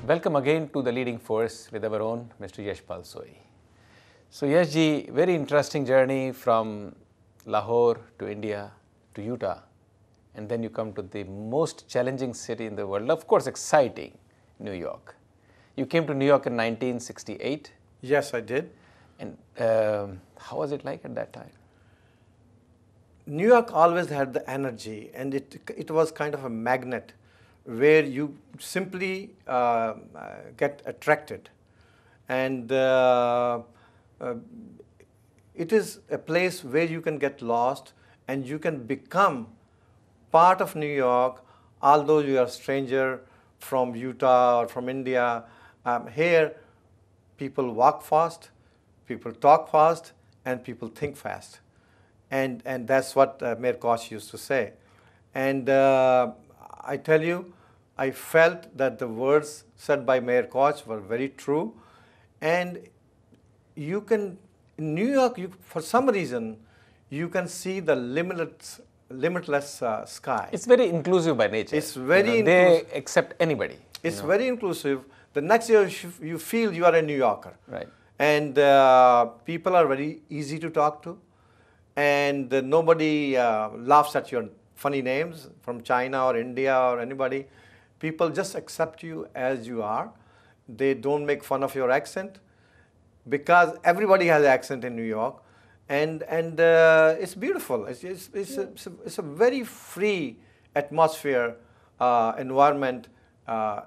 Welcome again to the Leading Force with our own Mr. Yashpal Soi. So Yash ji, very interesting journey from Lahore to India to Utah, and then you come to the most challenging city in the world, of course exciting, New York. You came to New York in 1968. Yes, I did. And how was it like at that time? New York always had the energy, and it was kind of a magnet where you simply get attracted. And it is a place where you can get lost and you can become part of New York, although you are a stranger from Utah or from India. Here, people walk fast, people talk fast, and people think fast. And that's what Mayor Koch used to say. And I tell you, I felt that the words said by Mayor Koch were very true. And you can, in New York, for some reason, you can see the limitless sky. It's very inclusive by nature. It's very they accept anybody. It's very inclusive. The next year, you feel you are a New Yorker. Right. And people are very easy to talk to. And nobody laughs at your funny names from China or India or anybody. People just accept you as you are. They don't make fun of your accent because everybody has an accent in New York. And it's beautiful. It's a very free atmosphere, environment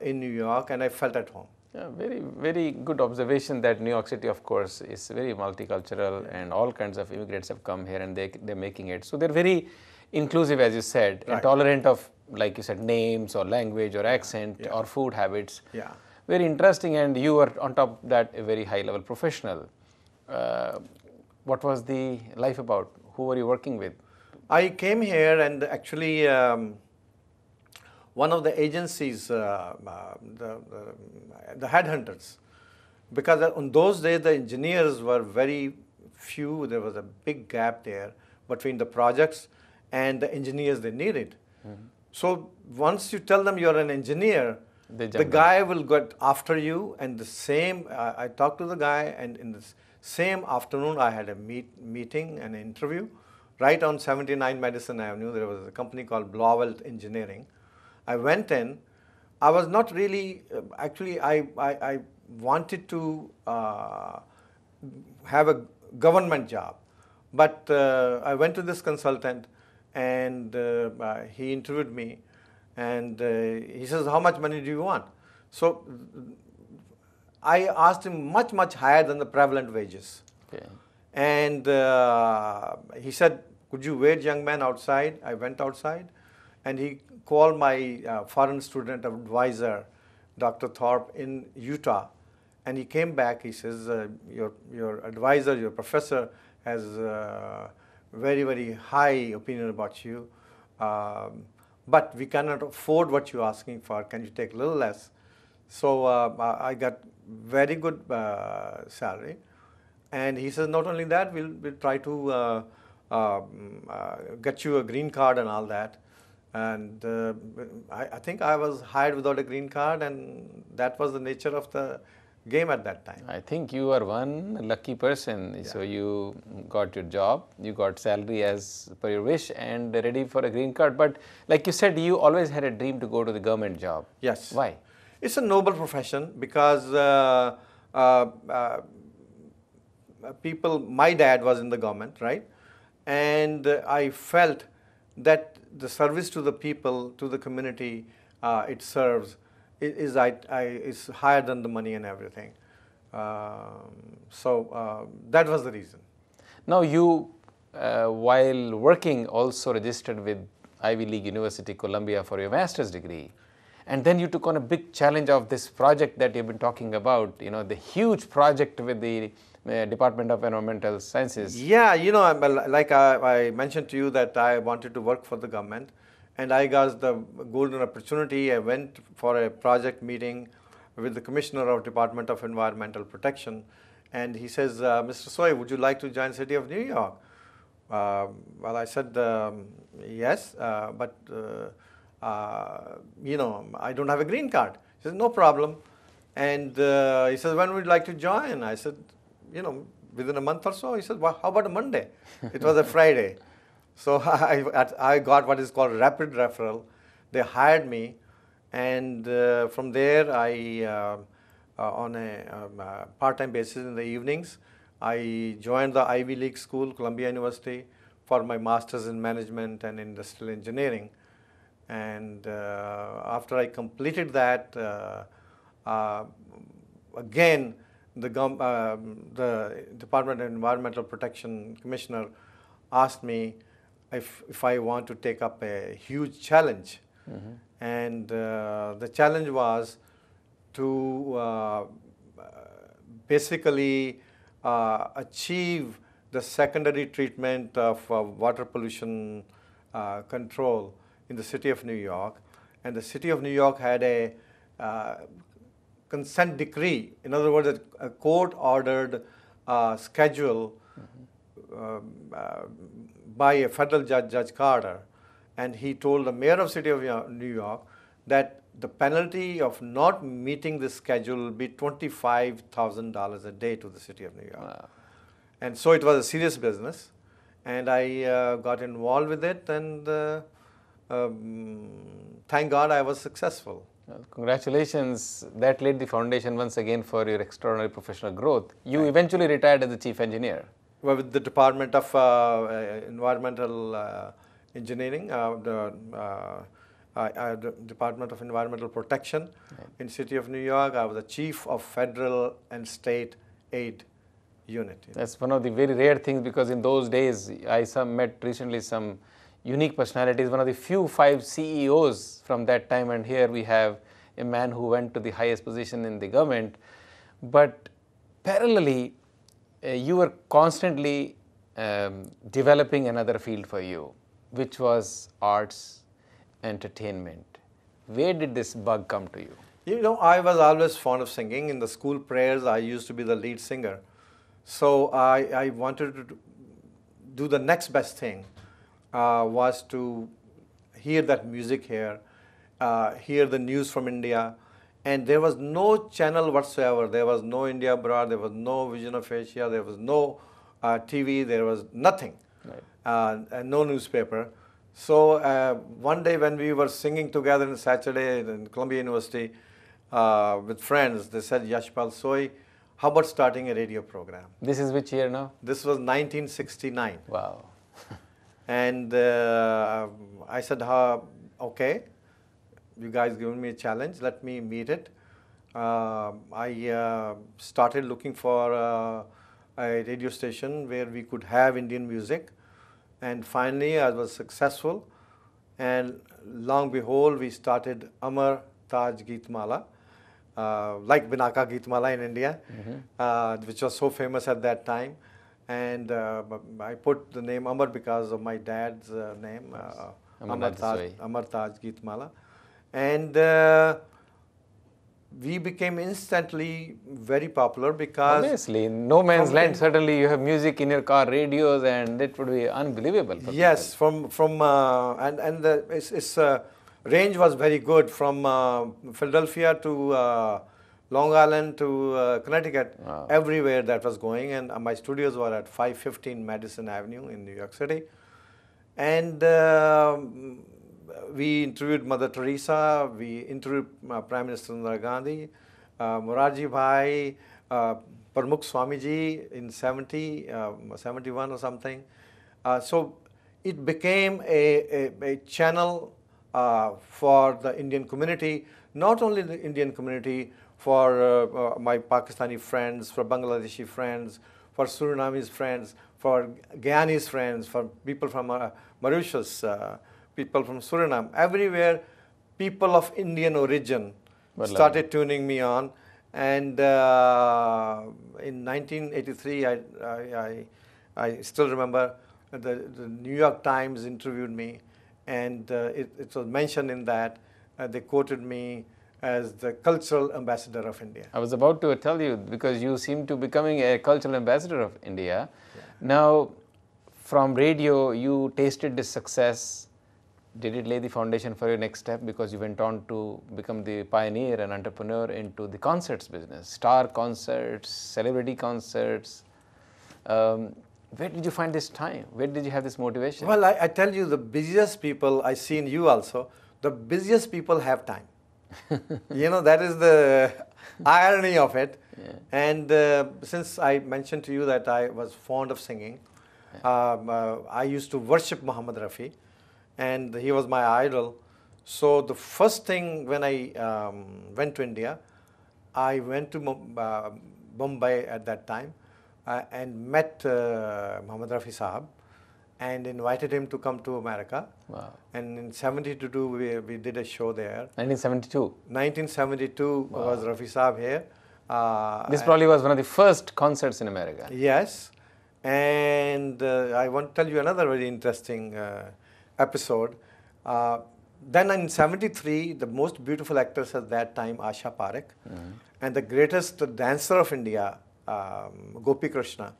in New York, and I felt at home. Yeah, very, very good observation that New York City, of course, is very multicultural, and all kinds of immigrants have come here and they're making it. So they're very inclusive, as you said, and tolerant of, like you said, names or language or accent or food habits. Yeah. Very interesting, and you were on top of that a very high-level professional. What was the life about? Who were you working with? I came here and actually one of the agencies, the headhunters, because in those days the engineers were very few. There was a big gap there between the projects and the engineers they needed. So once you tell them you're an engineer, the guy will get after you, and the same, I talked to the guy, and in the same afternoon I had a meeting, an interview, right on 79 Madison Avenue. There was a company called Blauvelt Engineering. I went in. I was not really, actually I wanted to have a government job, but I went to this consultant, and he interviewed me, and he says, how much money do you want? So I asked him much higher than the prevalent wages. Okay. And he said, could you wait, young man, outside? I went outside, and he called my foreign student advisor, Dr. Thorpe, in Utah, and he came back. He says, your advisor, your professor has very high opinion about you, but we cannot afford what you're asking for. Can you take a little less? So I got very good salary, and he says, not only that, we'll try to get you a green card and all that. And I think I was hired without a green card, and that was the nature of the game at that time. I think you are one lucky person. Yeah. So you got your job, you got salary as per your wish, and ready for a green card. But like you said, you always had a dream to go to the government job. Yes. Why? It's a noble profession because my dad was in the government, right? And I felt that the service to the people, to the community it serves, is higher than the money and everything. So that was the reason. Now you, while working, also registered with Ivy League University, Columbia for your master's degree. And then you took on a big challenge of this project that you've been talking about, you know, the huge project with the Department of Environmental Sciences. Yeah, you know, like I mentioned to you that I wanted to work for the government, and I got the golden opportunity. I went for a project meeting with the Commissioner of Department of Environmental Protection, and he says, Mr. Soi, would you like to join City of New York? Well, I said, yes, but you know, I don't have a green card. He says, no problem. And he said, when would you like to join? I said, you know, within a month or so. He said, well, how about a Monday? It was a Friday. So I got what is called rapid referral. They hired me, and from there I, on a part-time basis in the evenings, I joined the Ivy League school, Columbia University, for my master's in management and industrial engineering. And after I completed that, again, the Department of Environmental Protection Commissioner asked me if I want to take up a huge challenge. And the challenge was to basically achieve the secondary treatment of water pollution control in the city of New York. And the city of New York had a consent decree, in other words, a court-ordered schedule by a federal judge, Judge Carter, and he told the mayor of city of New York that the penalty of not meeting this schedule will be $25,000 a day to the city of New York. Wow. And so it was a serious business, and I got involved with it, and thank God I was successful. Well, congratulations. That laid the foundation once again for your extraordinary professional growth. You eventually retired as the chief engineer. Well, with the Department of Environmental Engineering, the Department of Environmental Protection in City of New York. I was the chief of federal and state aid unit. That's one of the very rare things, because in those days I met recently some unique personalities, one of the few 5 CEOs from that time, and here we have a man who went to the highest position in the government. But parallelly, you were constantly developing another field for you, which was arts, entertainment. Where did this bug come to you? You know, I was always fond of singing. In the school prayers, I used to be the lead singer. So I wanted to do the next best thing, was to hear that music here, hear the news from India. And there was no channel whatsoever. There was no India Abroad, there was no Vision of Asia, there was no TV, there was nothing, and no newspaper. So one day when we were singing together on Saturday in Columbia University with friends, they said, Yashpal Soi, how about starting a radio program? This is which year now? This was 1969. Wow. And I said, okay, you guys given me a challenge, let me meet it. I started looking for a radio station where we could have Indian music, and finally I was successful, and long behold we started Amar Taj Geetmala, like Binaka Geetmala in India, which was so famous at that time. And I put the name Amar because of my dad's name, Amar Taj Geetmala. And we became instantly very popular because... Obviously, in no man's land, certainly you have music in your car, radios, and it would be unbelievable for yes, people. and its range was very good, from Philadelphia to Long Island to Connecticut, everywhere that was going. And my studios were at 515 Madison Avenue in New York City. And we interviewed Mother Teresa, we interviewed Prime Minister Indira Gandhi, Morarji Bhai, Pramukh Swamiji in 71 or something. So it became a channel for the Indian community, not only the Indian community, for my Pakistani friends, for Bangladeshi friends, for Surinamese friends, for Guyanese friends, for people from Mauritius, people from Suriname. Everywhere, people of Indian origin started tuning me on. And in 1983, I still remember the New York Times interviewed me, and it was mentioned in that they quoted me as the cultural ambassador of India. I was about to tell you, because you seem to be becoming a cultural ambassador of India. Yeah. Now, from radio, you tasted the success, did it lay the foundation for your next step, because you went on to become the pioneer and entrepreneur into the concerts business, star concerts, celebrity concerts. Where did you find this time? Where did you have this motivation? Well, I tell you, the busiest people, I see in you also, the busiest people have time. You know, that is the irony of it. Yeah. And since I mentioned to you that I was fond of singing, I used to worship Muhammad Rafi, and he was my idol. So the first thing when I went to India, I went to Mumbai at that time and met Muhammad Rafi Sahab and invited him to come to America. Wow. And in 72, we did a show there. 1972. 1972 was Rafi Sahab here. This probably was one of the first concerts in America. Yes. And I want to tell you another very interesting episode. Then in 73, the most beautiful actress at that time, Asha Parekh, and the greatest dancer of India, Gopi Krishna,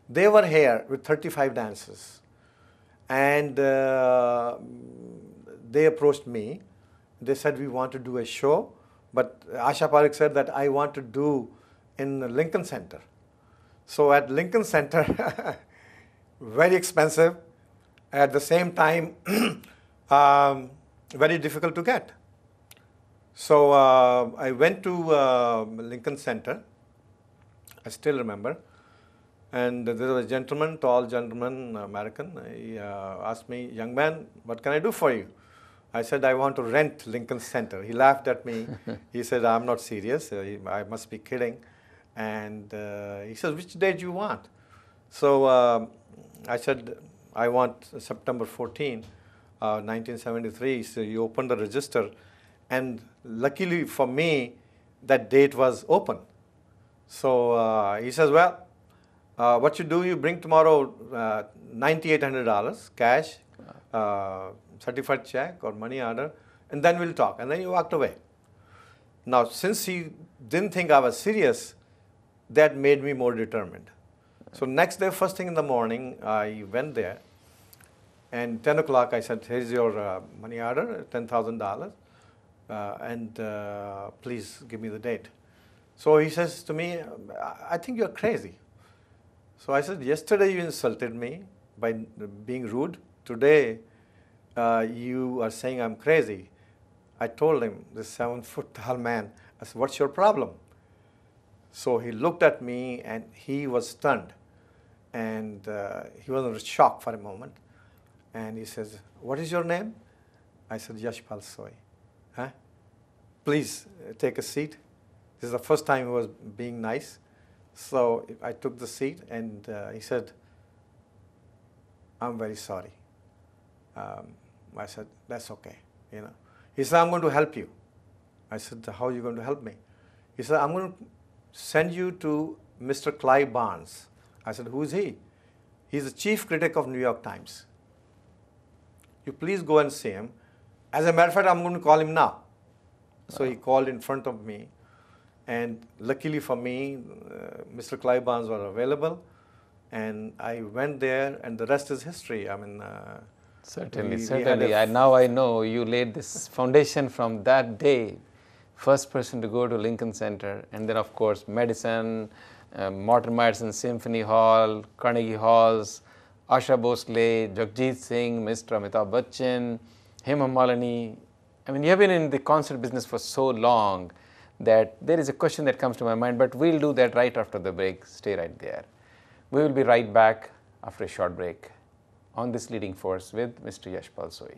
they were here with 35 dancers. And they approached me. They said, we want to do a show. But Asha Parekh said that I want to do in Lincoln Center. So at Lincoln Center, very expensive. At the same time, very difficult to get. So I went to Lincoln Center. I still remember. And there was a gentleman, tall gentleman, American. He asked me, young man, what can I do for you? I said, I want to rent Lincoln Center. He laughed at me. He said, I'm not serious. I must be kidding. And he says, which date do you want? So I said, I want September 14, 1973. So he opened the register. And luckily for me, that date was open. So he says, well, what you do, you bring tomorrow $9,800 cash, certified check or money order, and then we'll talk. And then he walked away. Now, since he didn't think I was serious, that made me more determined. So next day, first thing in the morning, I went there. And 10 o'clock, I said, here's your money order, $10,000. And please give me the date. So he says to me, I think you're crazy. So I said, yesterday you insulted me by being rude. Today, you are saying I'm crazy. I told him, this 7-foot tall man, I said, what's your problem? So he looked at me and he was stunned. And he was in shock for a moment. And he says, what is your name? I said, Yashpal Soi. Huh? Please take a seat. This is the first time he was being nice. So I took the seat and he said, I'm very sorry. I said, that's okay. You know. He said, I'm going to help you. I said, how are you going to help me? He said, I'm going to send you to Mr. Clive Barnes. I said, who is he? He's the chief critic of New York Times. You please go and see him. As a matter of fact, I'm going to call him now. So he called in front of me. And luckily for me, Mr. Clive Barnes was available. And I went there, and the rest is history. I mean, certainly. Now I know you laid this foundation from that day. First person to go to Lincoln Center, and then of course Madison, Morton Madison Symphony Hall, Carnegie Halls, Asha Bhosle, Jagjit Singh, Mr. Amitabh Bachchan, Hema Malini. I mean, you have been in the concert business for so long that there is a question that comes to my mind, but we'll do that right after the break. Stay right there. We will be right back after a short break on this leading force with Mr. Yashpal Soi.